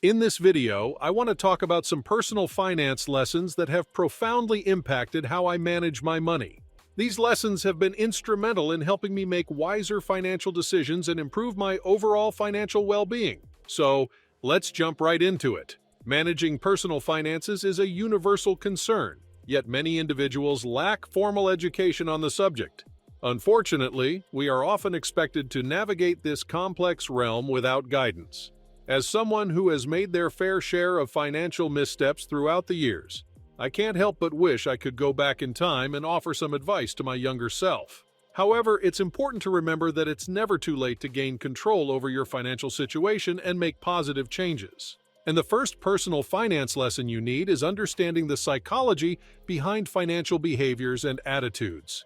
In this video, I want to talk about some personal finance lessons that have profoundly impacted how I manage my money. These lessons have been instrumental in helping me make wiser financial decisions and improve my overall financial well-being. So, let's jump right into it. Managing personal finances is a universal concern, yet many individuals lack formal education on the subject. Unfortunately, we are often expected to navigate this complex realm without guidance. As someone who has made their fair share of financial missteps throughout the years, I can't help but wish I could go back in time and offer some advice to my younger self. However, it's important to remember that it's never too late to gain control over your financial situation and make positive changes. And the first personal finance lesson you need is understanding the psychology behind financial behaviors and attitudes.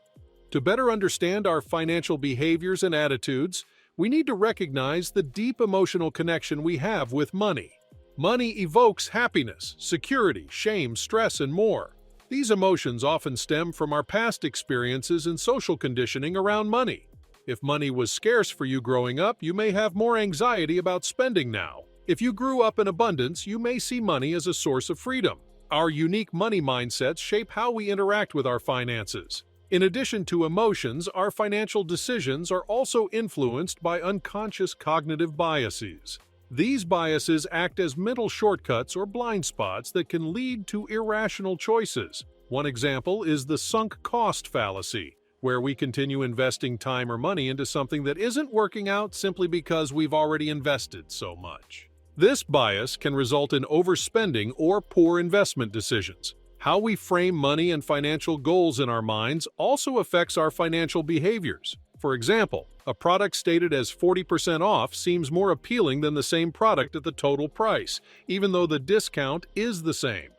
To better understand our financial behaviors and attitudes, we need to recognize the deep emotional connection we have with money. Money evokes happiness, security, shame, stress, and more. These emotions often stem from our past experiences and social conditioning around money. If money was scarce for you growing up, you may have more anxiety about spending now. If you grew up in abundance, you may see money as a source of freedom. Our unique money mindsets shape how we interact with our finances. In addition to emotions, our financial decisions are also influenced by unconscious cognitive biases. These biases act as mental shortcuts or blind spots that can lead to irrational choices. One example is the sunk cost fallacy, where we continue investing time or money into something that isn't working out simply because we've already invested so much. This bias can result in overspending or poor investment decisions. How we frame money and financial goals in our minds also affects our financial behaviors. For example, a product stated as 40% off seems more appealing than the same product at the total price, even though the discount is the same.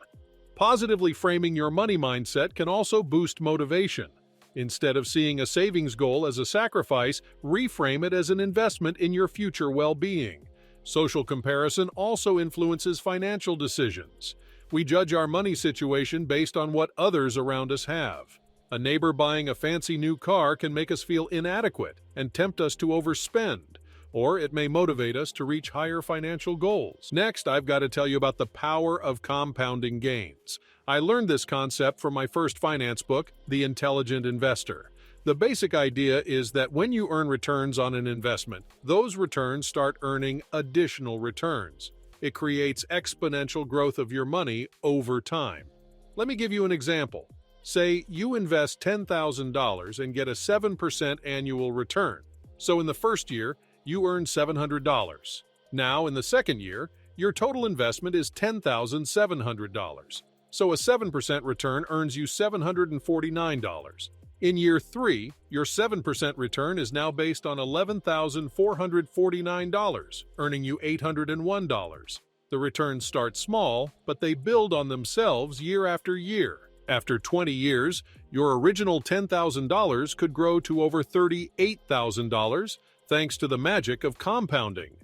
Positively framing your money mindset can also boost motivation. Instead of seeing a savings goal as a sacrifice, reframe it as an investment in your future well-being. Social comparison also influences financial decisions. We judge our money situation based on what others around us have. A neighbor buying a fancy new car can make us feel inadequate and tempt us to overspend, or it may motivate us to reach higher financial goals. Next, I've got to tell you about the power of compounding gains. I learned this concept from my first finance book, The Intelligent Investor. The basic idea is that when you earn returns on an investment, those returns start earning additional returns. It creates exponential growth of your money over time. Let me give you an example. Say you invest $10,000 and get a 7% annual return. So in the first year, you earn $700. Now in the second year, your total investment is $10,700. So a 7% return earns you $749. In year 3, your 7% return is now based on $11,449, earning you $801. The returns start small, but they build on themselves year after year. After 20 years, your original $10,000 could grow to over $38,000 thanks to the magic of compounding.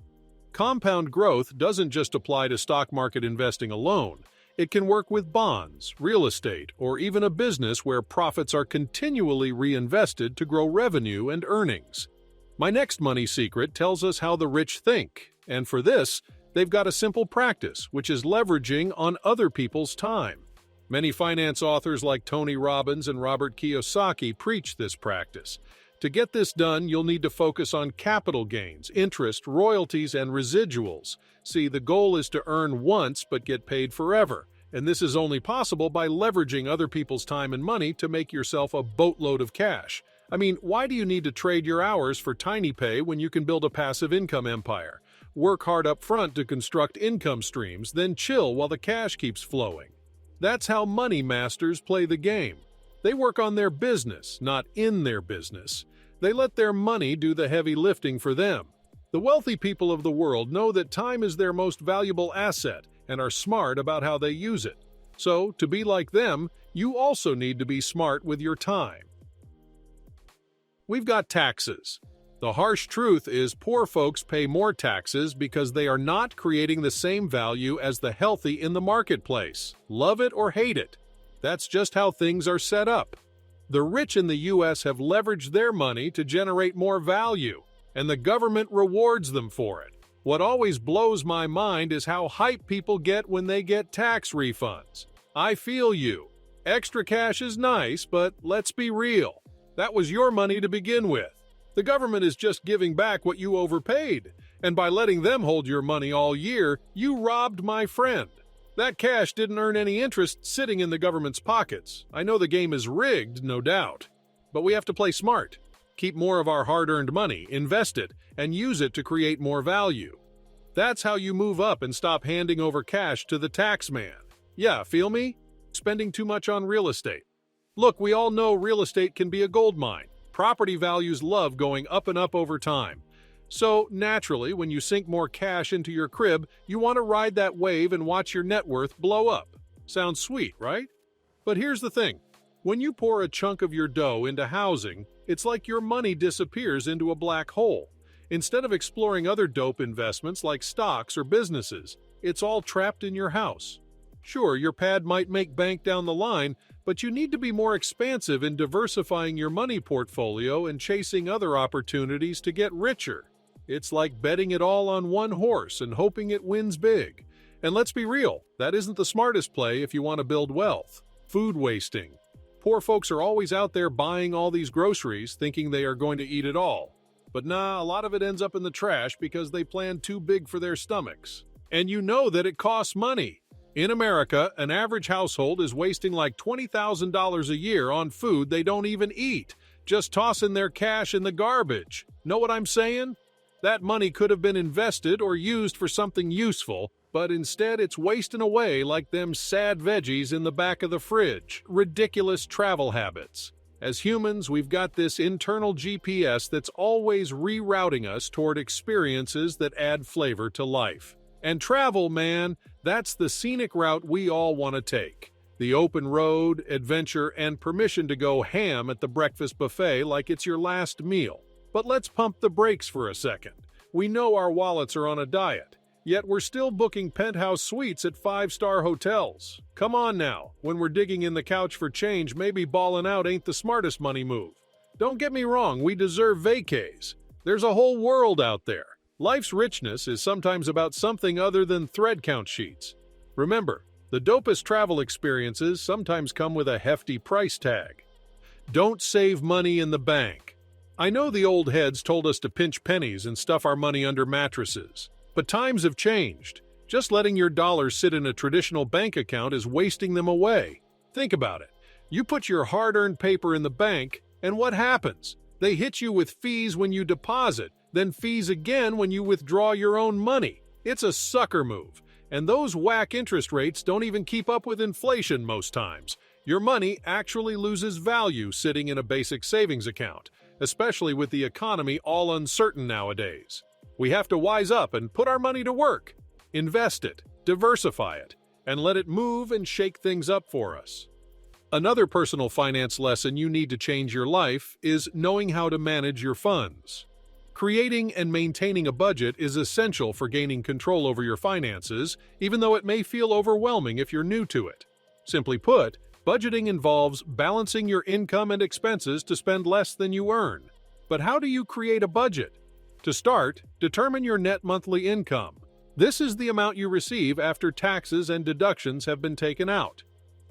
Compound growth doesn't just apply to stock market investing alone. It can work with bonds, real estate, or even a business where profits are continually reinvested to grow revenue and earnings. My next money secret tells us how the rich think, and for this, they've got a simple practice, which is leveraging on other people's time. Many finance authors like Tony Robbins and Robert Kiyosaki preach this practice. To get this done, you'll need to focus on capital gains, interest, royalties, and residuals. See, the goal is to earn once but get paid forever, and this is only possible by leveraging other people's time and money to make yourself a boatload of cash. I mean, why do you need to trade your hours for tiny pay when you can build a passive income empire? Work hard up front to construct income streams, then chill while the cash keeps flowing. That's how money masters play the game. They work on their business, not in their business. They let their money do the heavy lifting for them. The wealthy people of the world know that time is their most valuable asset and are smart about how they use it. So, to be like them, you also need to be smart with your time. We've got taxes. The harsh truth is poor folks pay more taxes because they are not creating the same value as the healthy in the marketplace. Love it or hate it. That's just how things are set up. The rich in the U.S. have leveraged their money to generate more value, and the government rewards them for it. What always blows my mind is how hyped people get when they get tax refunds. I feel you. Extra cash is nice, but let's be real. That was your money to begin with. The government is just giving back what you overpaid, and by letting them hold your money all year, you robbed my friend. That cash didn't earn any interest sitting in the government's pockets. I know the game is rigged, no doubt. But we have to play smart. Keep more of our hard-earned money, invest it, and use it to create more value. That's how you move up and stop handing over cash to the tax man. Yeah, feel me? Spending too much on real estate. Look, we all know real estate can be a gold mine. Property values love going up and up over time. So, naturally, when you sink more cash into your crib, you want to ride that wave and watch your net worth blow up. Sounds sweet, right? But here's the thing. When you pour a chunk of your dough into housing, it's like your money disappears into a black hole. Instead of exploring other dope investments like stocks or businesses, it's all trapped in your house. Sure, your pad might make bank down the line, but you need to be more expansive in diversifying your money portfolio and chasing other opportunities to get richer. It's like betting it all on one horse and hoping it wins big. And let's be real, that isn't the smartest play if you want to build wealth. Food wasting. Poor folks are always out there buying all these groceries, thinking they are going to eat it all. But nah, a lot of it ends up in the trash because they plan too big for their stomachs. And you know that it costs money. In America, an average household is wasting like $20,000 a year on food they don't even eat, just tossing their cash in the garbage. Know what I'm saying? That money could have been invested or used for something useful, but instead it's wasting away like them sad veggies in the back of the fridge. Ridiculous travel habits. As humans, we've got this internal GPS that's always rerouting us toward experiences that add flavor to life. And travel, man, that's the scenic route we all want to take. The open road, adventure, and permission to go ham at the breakfast buffet like it's your last meal. But let's pump the brakes for a second. We know our wallets are on a diet, yet we're still booking penthouse suites at 5-star hotels. Come on now, when we're digging in the couch for change, maybe balling out ain't the smartest money move. Don't get me wrong, we deserve vacays. There's a whole world out there. Life's richness is sometimes about something other than thread count sheets. Remember, the dopest travel experiences sometimes come with a hefty price tag. Don't save money in the bank. I know the old heads told us to pinch pennies and stuff our money under mattresses, but times have changed. Just letting your dollars sit in a traditional bank account is wasting them away. Think about it. You put your hard-earned paper in the bank, and what happens? They hit you with fees when you deposit, then fees again when you withdraw your own money. It's a sucker move, and those whack interest rates don't even keep up with inflation most times. Your money actually loses value sitting in a basic savings account, especially with the economy all uncertain nowadays. We have to wise up and put our money to work. Invest it, diversify it, and let it move and shake things up for us. Another personal finance lesson you need to change your life is knowing how to manage your funds. Creating and maintaining a budget is essential for gaining control over your finances, even though it may feel overwhelming if you're new to it. Simply put, budgeting involves balancing your income and expenses to spend less than you earn. But how do you create a budget? To start, determine your net monthly income. This is the amount you receive after taxes and deductions have been taken out.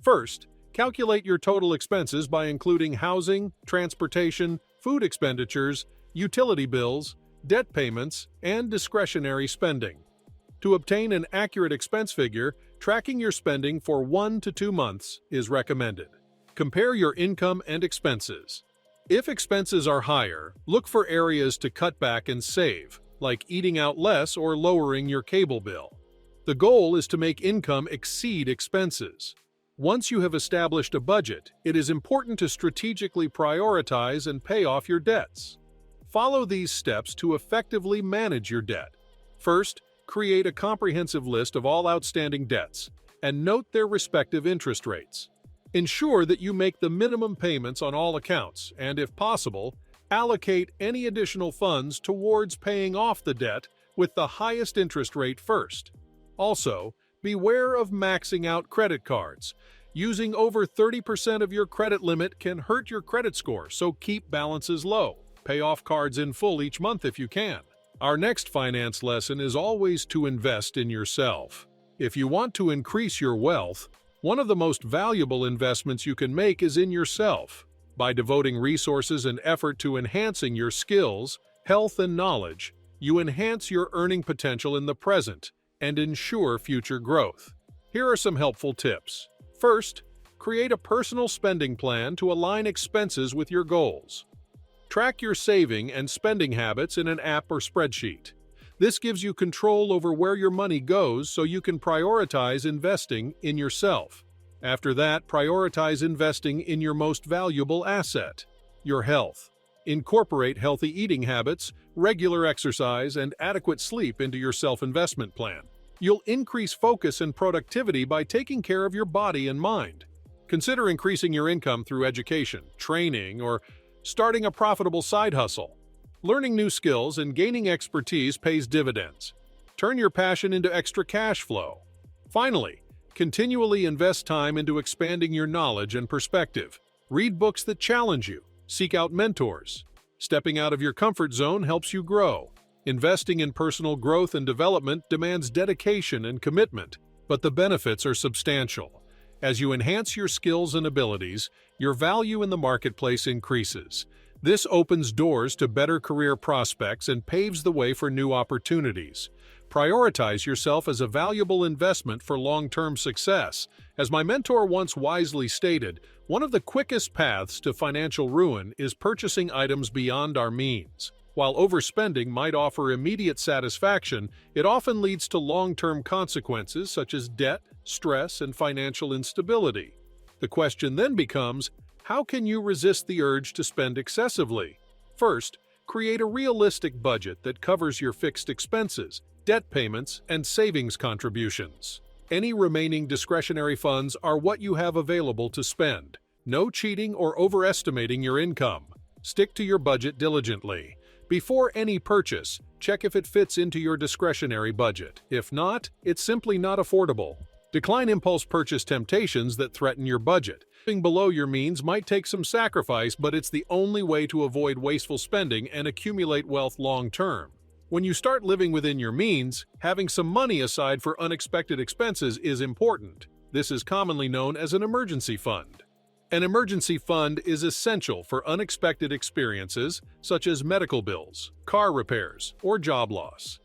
First, calculate your total expenses by including housing, transportation, food expenditures, utility bills, debt payments, and discretionary spending. To obtain an accurate expense figure, tracking your spending for 1 to 2 months is recommended. Compare your income and expenses. If expenses are higher, look for areas to cut back and save, like eating out less or lowering your cable bill. The goal is to make income exceed expenses. Once you have established a budget, it is important to strategically prioritize and pay off your debts. Follow these steps to effectively manage your debt. First, create a comprehensive list of all outstanding debts and note their respective interest rates. Ensure that you make the minimum payments on all accounts and, if possible, allocate any additional funds towards paying off the debt with the highest interest rate first. Also, beware of maxing out credit cards. Using over 30% of your credit limit can hurt your credit score, so keep balances low. Pay off cards in full each month if you can. Our next finance lesson is always to invest in yourself. If you want to increase your wealth, one of the most valuable investments you can make is in yourself. By devoting resources and effort to enhancing your skills, health, and knowledge, you enhance your earning potential in the present and ensure future growth. Here are some helpful tips. First, create a personal spending plan to align expenses with your goals. Track your saving and spending habits in an app or spreadsheet. This gives you control over where your money goes so you can prioritize investing in yourself. After that, prioritize investing in your most valuable asset, your health. Incorporate healthy eating habits, regular exercise, and adequate sleep into your self-investment plan. You'll increase focus and productivity by taking care of your body and mind. Consider increasing your income through education, training, or starting a profitable side hustle. Learning new skills and gaining expertise pays dividends. Turn your passion into extra cash flow. Finally, continually invest time into expanding your knowledge and perspective. Read books that challenge you. Seek out mentors. Stepping out of your comfort zone helps you grow. Investing in personal growth and development demands dedication and commitment, but the benefits are substantial. As you enhance your skills and abilities, your value in the marketplace increases. This opens doors to better career prospects and paves the way for new opportunities. Prioritize yourself as a valuable investment for long-term success. As my mentor once wisely stated, one of the quickest paths to financial ruin is purchasing items beyond our means. While overspending might offer immediate satisfaction, it often leads to long-term consequences such as debt, stress, and financial instability. The question then becomes, how can you resist the urge to spend excessively? First, create a realistic budget that covers your fixed expenses, debt payments, and savings contributions. Any remaining discretionary funds are what you have available to spend. No cheating or overestimating your income. Stick to your budget diligently. Before any purchase, check if it fits into your discretionary budget. If not, it's simply not affordable. Decline impulse purchase temptations that threaten your budget. Living below your means might take some sacrifice, but it's the only way to avoid wasteful spending and accumulate wealth long-term. When you start living within your means, having some money aside for unexpected expenses is important. This is commonly known as an emergency fund. An emergency fund is essential for unexpected experiences such as medical bills, car repairs, or job loss.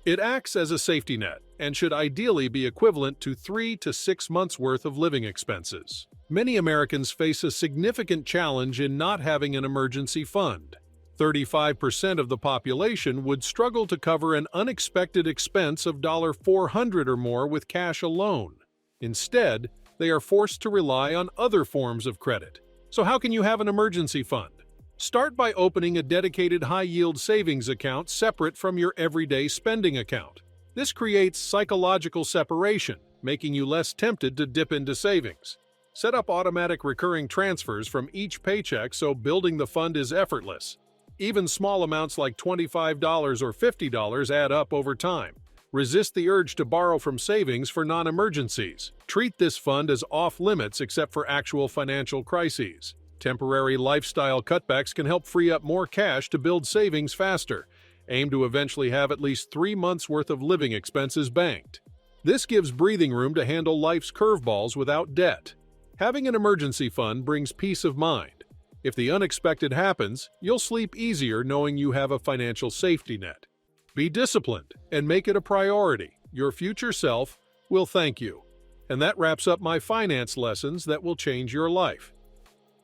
It acts as a safety net and should ideally be equivalent to 3 to 6 months' worth of living expenses. Many Americans face a significant challenge in not having an emergency fund. 35% of the population would struggle to cover an unexpected expense of $400 or more with cash alone. Instead, they are forced to rely on other forms of credit. So how can you have an emergency fund? Start by opening a dedicated high-yield savings account separate from your everyday spending account. This creates psychological separation, making you less tempted to dip into savings. Set up automatic recurring transfers from each paycheck so building the fund is effortless. Even small amounts like $25 or $50 add up over time. Resist the urge to borrow from savings for non-emergencies. Treat this fund as off-limits except for actual financial crises. Temporary lifestyle cutbacks can help free up more cash to build savings faster. Aim to eventually have at least 3 months' worth of living expenses banked. This gives breathing room to handle life's curveballs without debt. Having an emergency fund brings peace of mind. If the unexpected happens, you'll sleep easier knowing you have a financial safety net. Be disciplined and make it a priority. Your future self will thank you. And that wraps up my finance lessons that will change your life.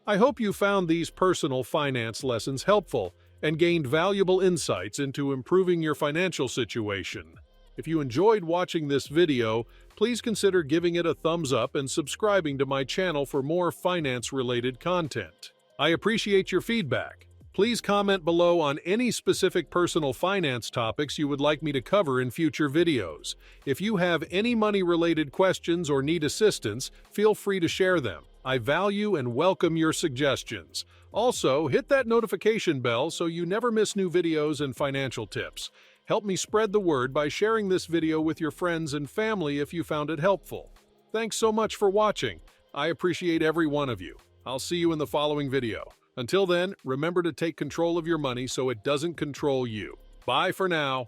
I hope you found these personal finance lessons helpful and gained valuable insights into improving your financial situation. If you enjoyed watching this video, please consider giving it a thumbs up and subscribing to my channel for more finance-related content. I appreciate your feedback. Please comment below on any specific personal finance topics you would like me to cover in future videos. If you have any money-related questions or need assistance, feel free to share them. I value and welcome your suggestions. Also, hit that notification bell so you never miss new videos and financial tips. Help me spread the word by sharing this video with your friends and family if you found it helpful. Thanks so much for watching. I appreciate every one of you. I'll see you in the following video. Until then, remember to take control of your money so it doesn't control you. Bye for now.